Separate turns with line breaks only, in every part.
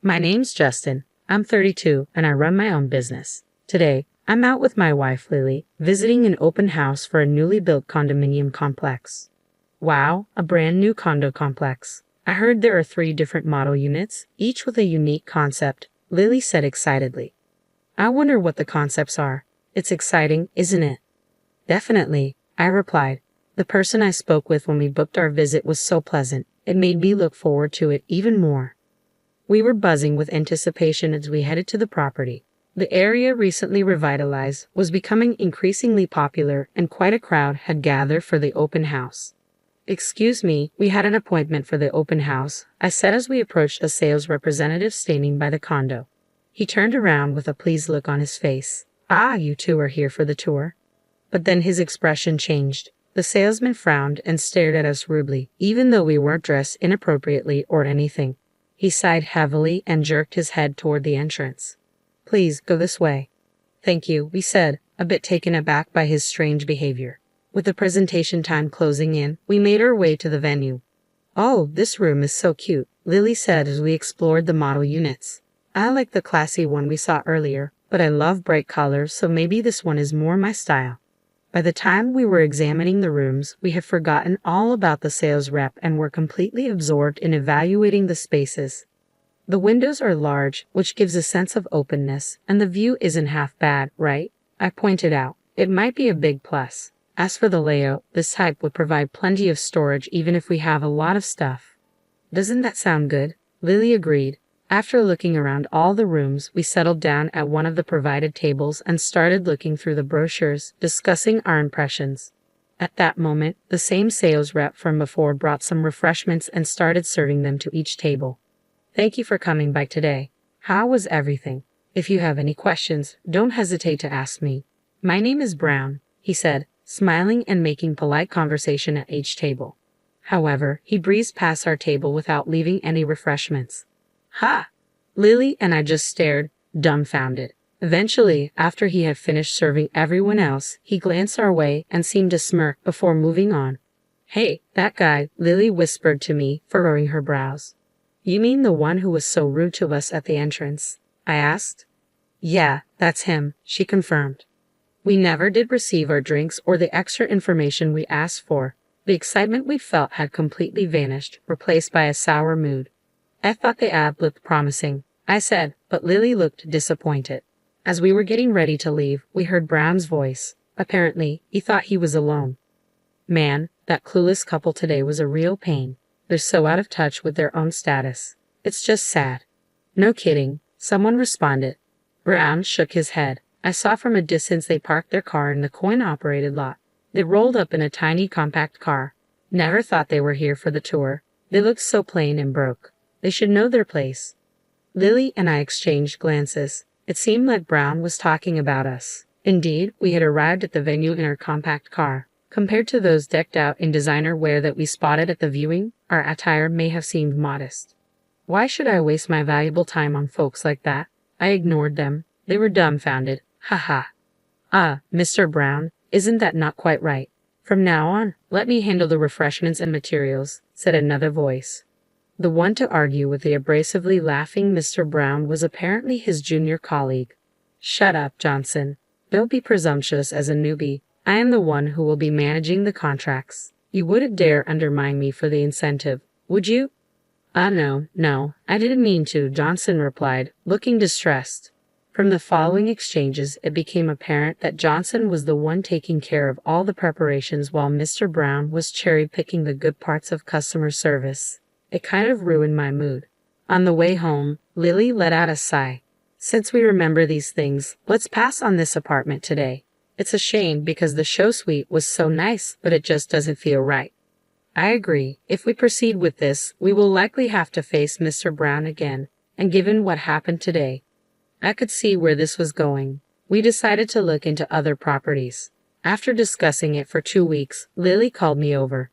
My name's Justin. I'm 32 and I run my own business. Today, I'm out with my wife Lily, visiting an open house for a newly built condominium complex. Wow, a brand new condo complex. I heard there are 3 different model units, each with a unique concept, Lily said excitedly. I wonder what the concepts are. It's exciting, isn't it? Definitely, I replied. The person I spoke with when we booked our visit was so pleasant, it made me look forward to it even more. We were buzzing with anticipation as we headed to the property. The area, recently revitalized, was becoming increasingly popular and quite a crowd had gathered for the open house. Excuse me, we had an appointment for the open house, I said as we approached a sales representative standing by the condo. He turned around with a pleased look on his face. Ah, you two are here for the tour? But then his expression changed. The salesman frowned and stared at us rudely, even though we weren't dressed inappropriately or anything. He sighed heavily and jerked his head toward the entrance. Please, go this way. Thank you, we said, a bit taken aback by his strange behavior. With the presentation time closing in, we made our way to the venue. Oh, this room is so cute, Lily said as we explored the model units. I like the classy one we saw earlier, but I love bright colors, so maybe this one is more my style. By the time we were examining the rooms, we had forgotten all about the sales rep and were completely absorbed in evaluating the spaces. The windows are large, which gives a sense of openness, and the view isn't half bad, right? I pointed out. It might be a big plus. As for the layout, this type would provide plenty of storage even if we have a lot of stuff. Doesn't that sound good? Lily agreed. After looking around all the rooms, we settled down at one of the provided tables and started looking through the brochures, discussing our impressions. At that moment, the same sales rep from before brought some refreshments and started serving them to each table. Thank you for coming by today. How was everything? If you have any questions, don't hesitate to ask me. My name is Brown, he said, smiling and making polite conversation at each table. However, he breezed past our table without leaving any refreshments. Ha! Lily and I just stared, dumbfounded. Eventually, after he had finished serving everyone else, he glanced our way and seemed to smirk before moving on. Hey, that guy, Lily whispered to me, furrowing her brows. You mean the one who was so rude to us at the entrance? I asked. Yeah, that's him, she confirmed. We never did receive our drinks or the extra information we asked for. The excitement we felt had completely vanished, replaced by a sour mood. I thought the ad looked promising, I said, but Lily looked disappointed. As we were getting ready to leave, we heard Brown's voice. Apparently, he thought he was alone. Man, that clueless couple today was a real pain. They're so out of touch with their own status. It's just sad. No kidding, someone responded. Brown shook his head. I saw from a distance they parked their car in the coin-operated lot. They rolled up in a tiny compact car. Never thought they were here for the tour. They looked so plain and broke. They should know their place. Lily and I exchanged glances. It seemed like Brown was talking about us. Indeed, we had arrived at the venue in our compact car. Compared to those decked out in designer wear that we spotted at the viewing, our attire may have seemed modest. Why should I waste my valuable time on folks like that? I ignored them. They were dumbfounded. Ha ha. Ah, Mr. Brown, isn't that not quite right? From now on, let me handle the refreshments and materials, said another voice. The one to argue with the abrasively laughing Mr. Brown was apparently his junior colleague. Shut up, Johnson. Don't be presumptuous as a newbie. I am the one who will be managing the contracts. You wouldn't dare undermine me for the incentive, would you? No, I didn't mean to, Johnson replied, looking distressed. From the following exchanges, it became apparent that Johnson was the one taking care of all the preparations while Mr. Brown was cherry-picking the good parts of customer service. It kind of ruined my mood. On the way home, Lily let out a sigh. Since we remember these things, let's pass on this apartment today. It's a shame because the show suite was so nice, but it just doesn't feel right. I agree. If we proceed with this, we will likely have to face Mr. Brown again, and given what happened today, I could see where this was going. We decided to look into other properties. After discussing it for 2 weeks, Lily called me over.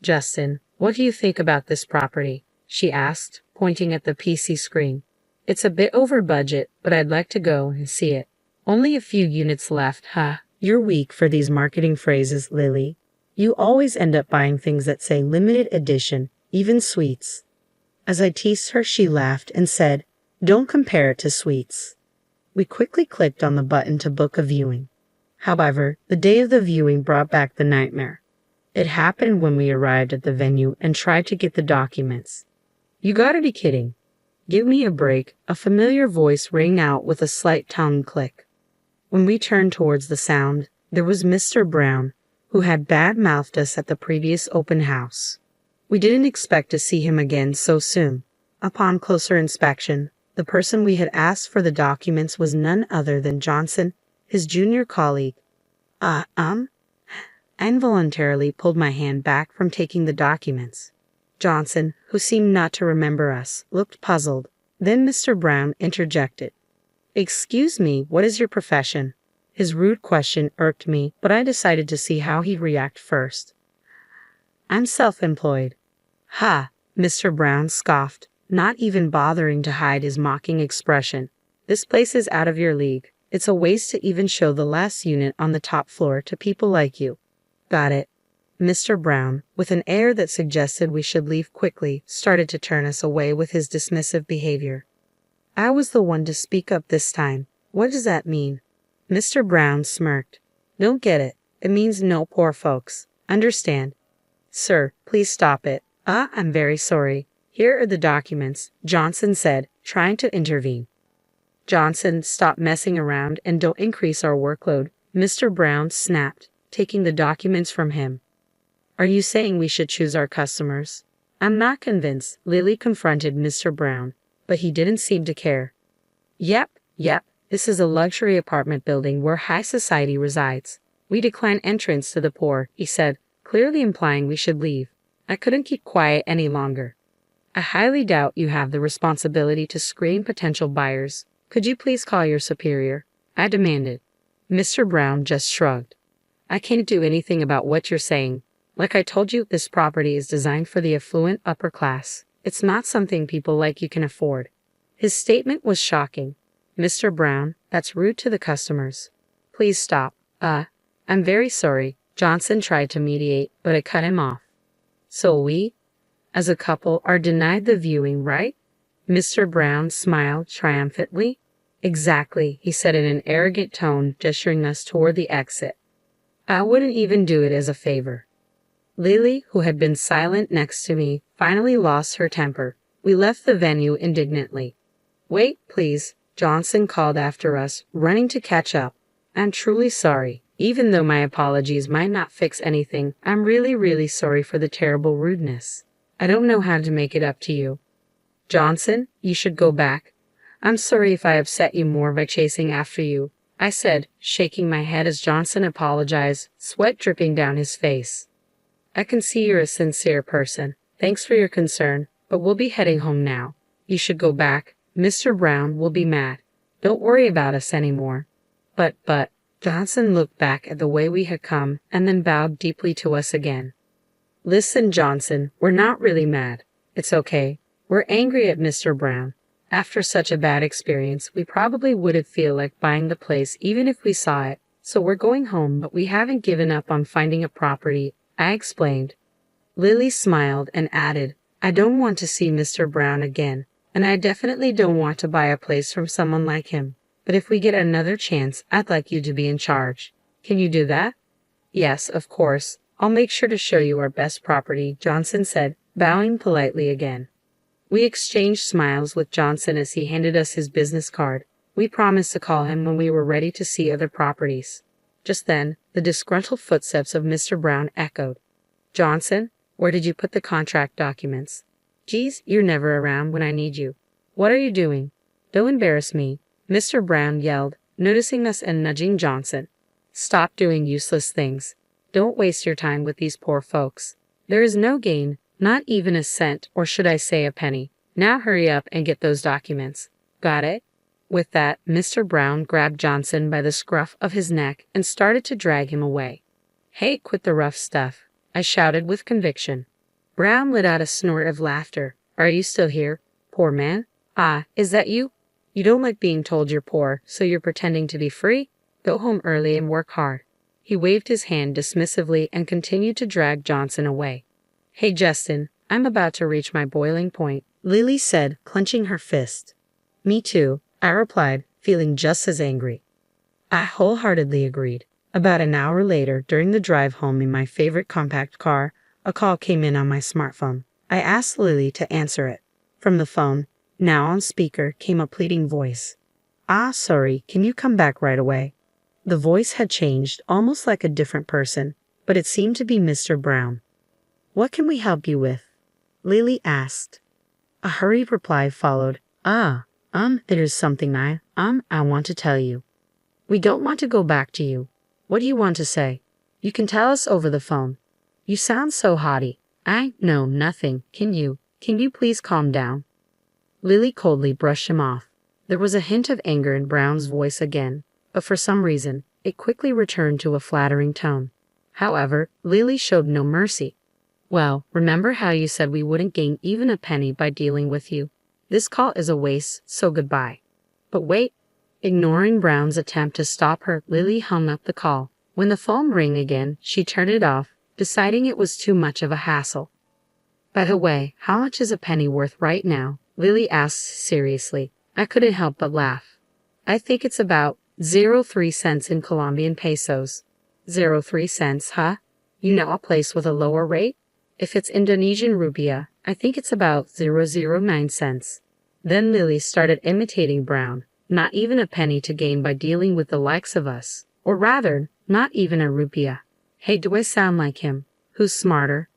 Justin, what do you think about this property? She asked, pointing at the PC screen. It's a bit over budget, but I'd like to go and see it. Only a few units left, huh? You're weak for these marketing phrases, Lily. You always end up buying things that say limited edition, even sweets. As I teased her, she laughed and said, Don't compare it to suites. We quickly clicked on the button to book a viewing. However, the day of the viewing brought back the nightmare. It happened when we arrived at the venue and tried to get the documents. You gotta be kidding. Give me a break, a familiar voice rang out with a slight tongue click. When we turned towards the sound, there was Mr. Brown, who had bad-mouthed us at the previous open house. We didn't expect to see him again so soon. Upon closer inspection, the person we had asked for the documents was none other than Johnson, his junior colleague. I involuntarily pulled my hand back from taking the documents. Johnson, who seemed not to remember us, looked puzzled. Then Mr. Brown interjected. Excuse me, what is your profession? His rude question irked me, but I decided to see how he'd react first. I'm self-employed. Ha, Mr. Brown scoffed, not even bothering to hide his mocking expression. This place is out of your league. It's a waste to even show the last unit on the top floor to people like you. Got it. Mr. Brown, with an air that suggested we should leave quickly, started to turn us away with his dismissive behavior. I was the one to speak up this time. What does that mean? Mr. Brown smirked. Don't get it. It means no poor folks. Understand? Sir, please stop it. I'm very sorry. Here are the documents, Johnson said, trying to intervene. Johnson, stop messing around and don't increase our workload, Mr. Brown snapped, taking the documents from him. Are you saying we should choose our customers? I'm not convinced, Lily confronted Mr. Brown, but he didn't seem to care. Yep, this is a luxury apartment building where high society resides. We decline entrance to the poor, he said, clearly implying we should leave. I couldn't keep quiet any longer. I highly doubt you have the responsibility to screen potential buyers. Could you please call your superior? I demanded. Mr. Brown just shrugged. I can't do anything about what you're saying. Like I told you, this property is designed for the affluent upper class. It's not something people like you can afford. His statement was shocking. Mr. Brown, that's rude to the customers. Please stop. I'm very sorry. Johnson tried to mediate, but I cut him off. So we, as a couple, are denied the viewing, right? Mr. Brown smiled triumphantly. Exactly, he said in an arrogant tone, gesturing us toward the exit. I wouldn't even do it as a favor. Lily, who had been silent next to me, finally lost her temper. We left the venue indignantly. Wait, please, Johnson called after us, running to catch up. I'm truly sorry. Even though my apologies might not fix anything, I'm really sorry for the terrible rudeness. I don't know how to make it up to you. Johnson, you should go back. I'm sorry if I upset you more by chasing after you, I said, shaking my head as Johnson apologized, sweat dripping down his face. I can see you're a sincere person. Thanks for your concern, but we'll be heading home now. You should go back. Mr. Brown will be mad. Don't worry about us anymore. But, Johnson looked back at the way we had come and then bowed deeply to us again. Listen, Johnson, we're not really mad. It's okay. We're angry at Mr. Brown. After such a bad experience, we probably wouldn't feel like buying the place even if we saw it. So we're going home, but we haven't given up on finding a property, I explained. Lily smiled and added, I don't want to see Mr. Brown again, and I definitely don't want to buy a place from someone like him. But if we get another chance, I'd like you to be in charge. Can you do that? Yes, of course. I'll make sure to show you our best property, Johnson said, bowing politely again. We exchanged smiles with Johnson as he handed us his business card. We promised to call him when we were ready to see other properties. Just then, the disgruntled footsteps of Mr. Brown echoed. Johnson, where did you put the contract documents? Geez, you're never around when I need you. What are you doing? Don't embarrass me, Mr. Brown yelled, noticing us and nudging Johnson. Stop doing useless things. Don't waste your time with these poor folks. There is no gain, not even a cent, or should I say a penny. Now hurry up and get those documents. Got it? With that, Mr. Brown grabbed Johnson by the scruff of his neck and started to drag him away. Hey, quit the rough stuff, I shouted with conviction. Brown let out a snort of laughter. Are you still here, poor man? Ah, is that you? You don't like being told you're poor, so you're pretending to be free? Go home early and work hard. He waved his hand dismissively and continued to drag Johnson away. Hey, Justin, I'm about to reach my boiling point, Lily said, clenching her fist. Me too, I replied, feeling just as angry. I wholeheartedly agreed. About an hour later, during the drive home in my favorite compact car, a call came in on my smartphone. I asked Lily to answer it. From the phone, now on speaker, came a pleading voice. "Ah, sorry, can you come back right away?" The voice had changed, almost like a different person, but it seemed to be Mr. Brown. "What can we help you with?" Lily asked. A hurried reply followed. There's something I want to tell you. We don't want to go back to you. What do you want to say? You can tell us over the phone. You sound so haughty. No, nothing. Can you please calm down?" Lily coldly brushed him off. There was a hint of anger in Brown's voice again, but for some reason, it quickly returned to a flattering tone. However, Lily showed no mercy. "Well, remember how you said we wouldn't gain even a penny by dealing with you? This call is a waste, so goodbye." But wait. Ignoring Brown's attempt to stop her, Lily hung up the call. When the phone rang again, she turned it off, deciding it was too much of a hassle. "By the way, how much is a penny worth right now?" Lily asked seriously. I couldn't help but laugh. "I think it's about 0.03 cents in Colombian pesos." 0.03 cents, huh? You know a place with a lower rate? If it's Indonesian rupiah, I think it's about 0.09 cents. Then Lily started imitating Brown. Not even a penny to gain by dealing with the likes of us. Or rather, not even a rupiah. Hey, do I sound like him? Who's smarter?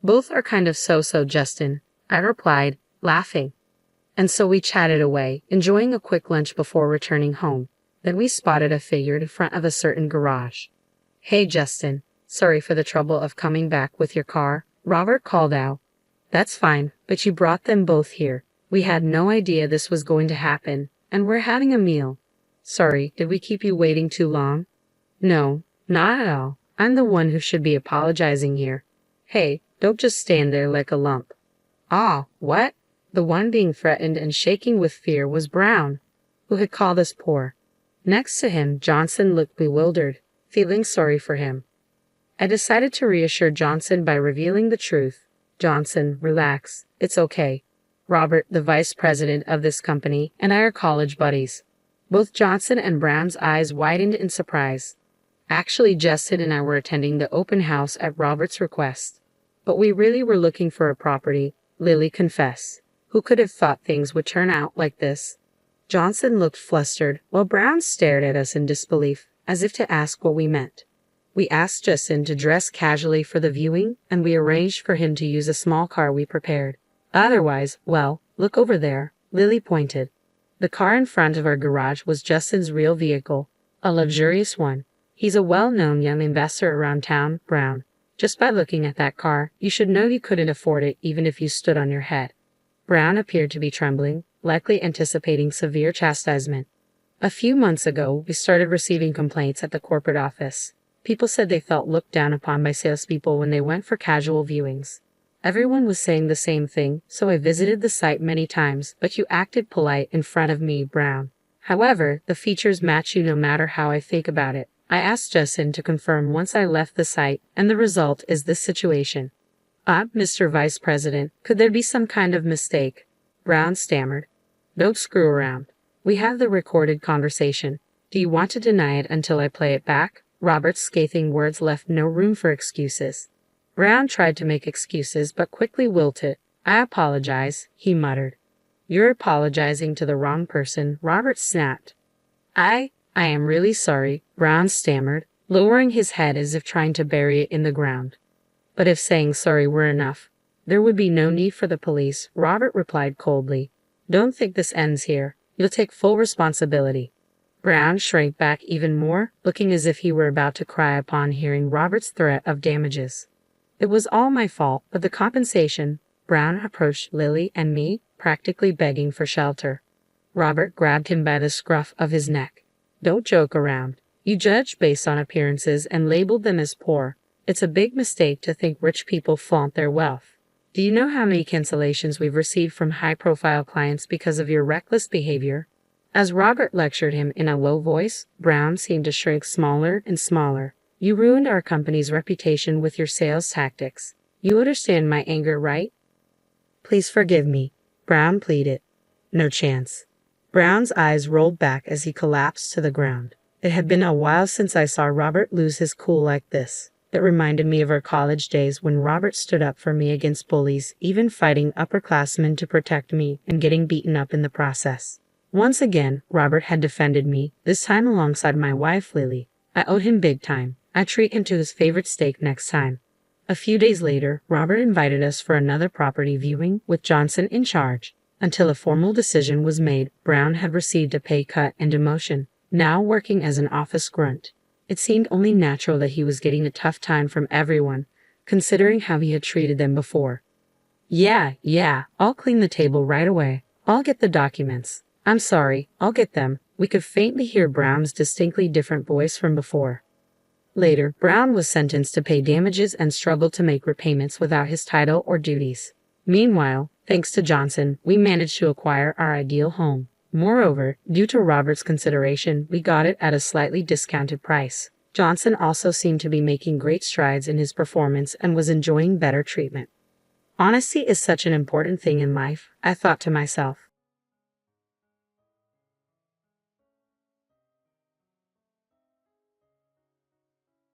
"Both are kind of so-so, Justin," I replied, laughing. And so we chatted away, enjoying a quick lunch before returning home. Then we spotted a figure in front of a certain garage. "Hey, Justin, sorry for the trouble of coming back with your car," Robert called out. "That's fine, but you brought them both here. We had no idea this was going to happen, and we're having a meal. Sorry, did we keep you waiting too long?" "No, not at all. I'm the one who should be apologizing here. Hey, don't just stand there like a lump." "Ah, what?" The one being threatened and shaking with fear was Brown, who had called us poor. Next to him, Johnson looked bewildered, feeling sorry for him. I decided to reassure Johnson by revealing the truth. "Johnson, relax. It's okay. Robert, the vice president of this company, and I are college buddies." Both Johnson and Brown's eyes widened in surprise. Actually, Justin and I were attending the open house at Robert's request. But we really were looking for a property, Lily confessed. Who could have thought things would turn out like this? Johnson looked flustered, while Brown stared at us in disbelief, as if to ask what we meant. We asked Justin to dress casually for the viewing, and we arranged for him to use a small car we prepared. Otherwise, well, look over there, Lily pointed. The car in front of our garage was Justin's real vehicle, a luxurious one. He's a well-known young investor around town, Brown. Just by looking at that car, you should know you couldn't afford it even if you stood on your head. Brown appeared to be trembling, likely anticipating severe chastisement. A few months ago, we started receiving complaints at the corporate office. People said they felt looked down upon by salespeople when they went for casual viewings. Everyone was saying the same thing, so I visited the site many times, but you acted polite in front of me, Brown. However, the features match you no matter how I think about it. I asked Justin to confirm once I left the site, and the result is this situation. Mr. Vice President, could there be some kind of mistake?" Brown stammered. "Don't screw around. We have the recorded conversation. Do you want to deny it until I play it back?" Robert's scathing words left no room for excuses. Brown tried to make excuses but quickly wilted. "I apologize," he muttered. "You're apologizing to the wrong person," Robert snapped. I am really sorry," Brown stammered, lowering his head as if trying to bury it in the ground. "But if saying sorry were enough, there would be no need for the police," Robert replied coldly. "Don't think this ends here. You'll take full responsibility." Brown shrank back even more, looking as if he were about to cry upon hearing Robert's threat of damages. It was all my fault, but the compensation. Brown approached Lily and me, practically begging for shelter. Robert grabbed him by the scruff of his neck. "Don't joke around. You judge based on appearances and labeled them as poor. It's a big mistake to think rich people flaunt their wealth. Do you know how many cancellations we've received from high-profile clients because of your reckless behavior?" As Robert lectured him in a low voice, Brown seemed to shrink smaller and smaller. "You ruined our company's reputation with your sales tactics. You understand my anger, right?" "Please forgive me," Brown pleaded. "No chance. Brown's eyes rolled back as he collapsed to the ground. It had been a while since I saw Robert lose his cool like this. It reminded me of our college days when Robert stood up for me against bullies, even fighting upperclassmen to protect me and getting beaten up in the process. Once again, Robert had defended me, this time alongside my wife Lily. I owed him big time. I'd treat him to his favorite steak next time. A few days later, Robert invited us for another property viewing, with Johnson in charge. Until a formal decision was made, Brown had received a pay cut and demotion, now working as an office grunt. It seemed only natural that he was getting a tough time from everyone, considering how he had treated them before. Yeah, I'll clean the table right away. I'll get the documents. I'm sorry, I'll get them. We could faintly hear Brown's distinctly different voice from before. Later, Brown was sentenced to pay damages and struggled to make repayments without his title or duties. Meanwhile, thanks to Johnson, we managed to acquire our ideal home. Moreover, due to Robert's consideration, we got it at a slightly discounted price. Johnson also seemed to be making great strides in his performance and was enjoying better treatment. Honesty is such an important thing in life, I thought to myself.